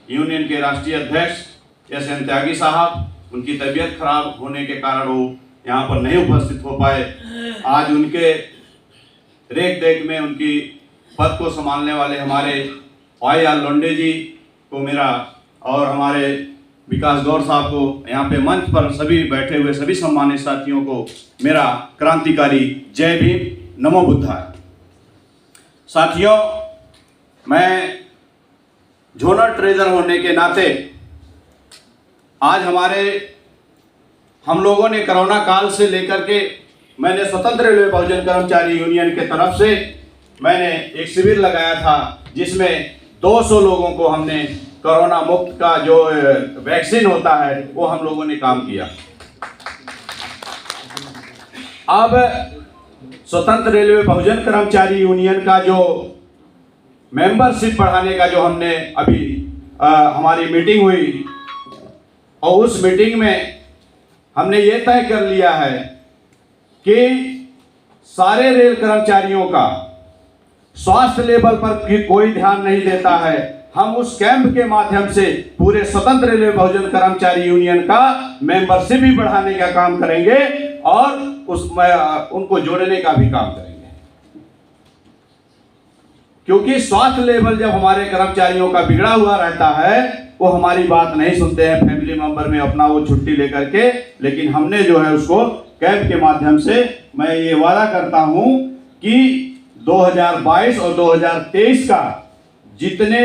Union के राष्ट्रीय अध्यक्ष एस.एन. त्यागी साहब, उनकी तबीयत खराब होने के कारण वो यहाँ पर नहीं उपस्थित हो पाए। आज उनके रेख देख में उनकी पद को संभालने वाले हमारे वाई.आर. लोंढे जी को मेरा और हमारे विकास गौर साहब को, यहाँ पे मंच पर सभी बैठे हुए सभी सम्मानित साथियों को मेरा क्रांतिकारी जय भीम, नमो बुद्धाय। साथियों, मैं जोनल ट्रेजर होने के नाते आज हम लोगों ने कोरोना काल से लेकर के मैंने स्वतंत्र रेलवे बहुजन कर्मचारी यूनियन के तरफ से मैंने एक शिविर लगाया था, जिसमें 200 लोगों को हमने कोरोना मुक्त का जो वैक्सीन होता है वो हम लोगों ने काम किया। अब स्वतंत्र रेलवे बहुजन कर्मचारी यूनियन का जो मेंबरशिप बढ़ाने का जो हमने अभी हमारी मीटिंग हुई, और उस मीटिंग में हमने ये तय कर लिया है कि सारे रेल कर्मचारियों का स्वास्थ्य लेवल पर कोई ध्यान नहीं देता है। हम उस कैंप के माध्यम से पूरे स्वतंत्र रेलवे बहुजन कर्मचारी यूनियन का मेंबरशिप भी बढ़ाने का काम करेंगे और उसमें उनको जोड़ने का भी काम करेंगे, क्योंकि स्वास्थ्य लेवल जब हमारे कर्मचारियों का बिगड़ा हुआ रहता है, वो हमारी बात नहीं सुनते हैं फैमिली मेंबर में अपना वो छुट्टी लेकर के। लेकिन हमने जो है उसको कैंप के माध्यम से मैं ये वादा करता हूं कि 2022 और 2023 का जितने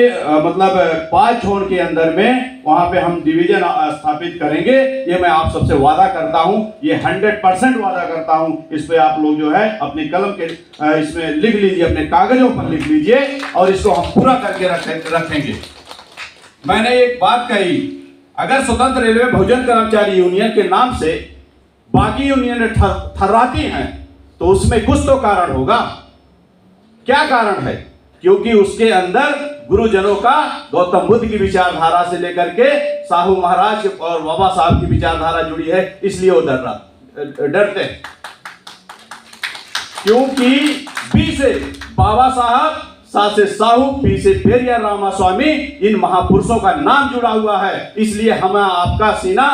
5 जोन के अंदर में वहां पे हम डिवीजन स्थापित करेंगे, ये मैं आप सबसे वादा करता हूं। ये 100% वादा करता हूं। इस पे आप लोग जो है अपनी कलम के इसमें लिख लीजिए, अपने कागजों पर लिख लीजिए और इसको हम पूरा करके रखेंगे। मैंने एक बात कही, अगर स्वतंत्र रेलवे बहुजन कर्मचारी यूनियन के नाम से बाकी यूनियन थर्राती हैं तो उसमें कुछ तो कारण होगा। क्या कारण है? क्योंकि उसके अंदर गुरुजनों का गौतम बुद्ध की विचारधारा से लेकर के साहू महाराज और बाबा साहब की विचारधारा जुड़ी है, इसलिए वो डरते हैं। क्योंकि बी से बाबा साहब, सा से साहू, पी से पेरियार रामास्वामी, इन महापुरुषों का नाम जुड़ा हुआ है। इसलिए हम आपका सीना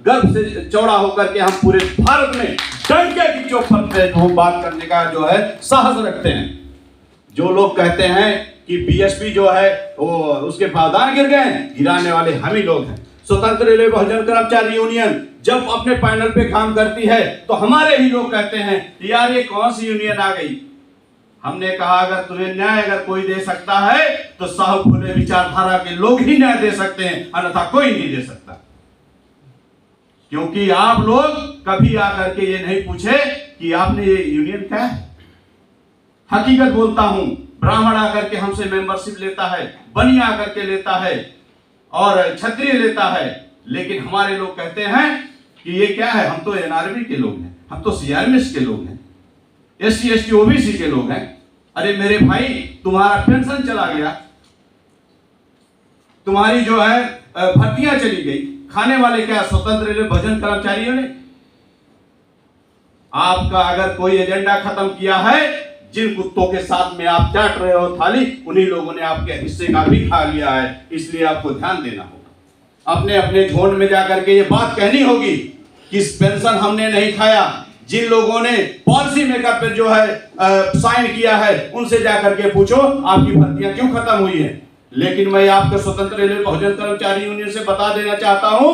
गर्व से चौड़ा होकर के हम पूरे भारत में डंके की चौक पर बात करने का जो है साहस रखते हैं। जो लोग कहते हैं कि बीएसपी जो है वो उसके पावदान गिर गए, गिराने वाले हम ही लोग हैं। स्वतंत्र रेलवे बहुजन कर्मचारी यूनियन जब अपने पैनल पे काम करती है तो हमारे ही लोग कहते हैं यार ये कौन सी यूनियन आ गई। हमने कहा अगर तुम्हें न्याय अगर कोई दे सकता है तो साहू फुले विचारधारा के लोग ही न्याय दे सकते हैं, अन्यथा कोई नहीं दे सकता। क्योंकि आप लोग कभी आकर के ये नहीं पूछे कि आपने ये यूनियन क्या है। हकीकत बोलता हूं, ब्राह्मण आकर के हमसे मेंबरशिप लेता है, बनिया आकर के लेता है और क्षत्रिय लेता है, लेकिन हमारे लोग कहते हैं कि ये क्या है, हम तो एनआरबी के लोग हैं, हम तो सीआरएमएस के लोग हैं, एससी एसटी ओबीसी के लोग हैं। अरे मेरे भाई, तुम्हारा पेंशन चला गया, तुम्हारी जो है भर्तियां चली गई, खाने वाले क्या स्वतंत्र रेलवे बहुजन कर्मचारियों ने? आपका अगर कोई एजेंडा खत्म किया है, जिन कुत्तों के साथ में आप चाट रहे हो थाली, उन्हीं लोगों ने आपके हिस्से का भी खा लिया है। इसलिए आपको ध्यान देना होगा, अपने अपने झोन में जाकर के ये बात कहनी होगी कि पेंशन हमने नहीं खाया। जिन लोगों ने पॉलिसी मेकर पे जो है साइन किया है, उनसे जाकर के पूछो आपकी भर्तियां क्यों खत्म हुई है। लेकिन मैं आपके स्वतंत्र रेलवे बहुजन कर्मचारी यूनियन से बता देना चाहता हूं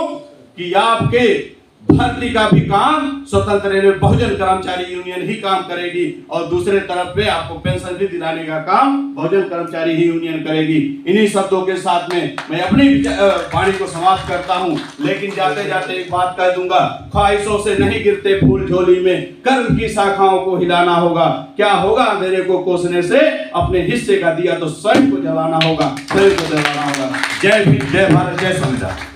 कि आपके भर्ती का भी काम स्वतंत्र रेलवे बहुजन कर्मचारी यूनियन ही काम करेगी और दूसरे तरफ पे आपको पेंशन भी दिलाने का काम बहुजन कर्मचारी ही यूनियन करेगी। इन्हीं शब्दों के साथ में मैं अपनी वाणी को समाप्त करता हूं, लेकिन जाते जाते एक बात कह दूंगा, ख्वाहिशों से नहीं गिरते फूल झोली में, कर्म की शाखाओं को हिलाना होगा। क्या होगा अंधेरे को कोसने से, अपने हिस्से का दिया तो स्वयं को जलाना होगा, स्वयं को जलाना होगा। जय भीम, जय भारत, जय संविधान।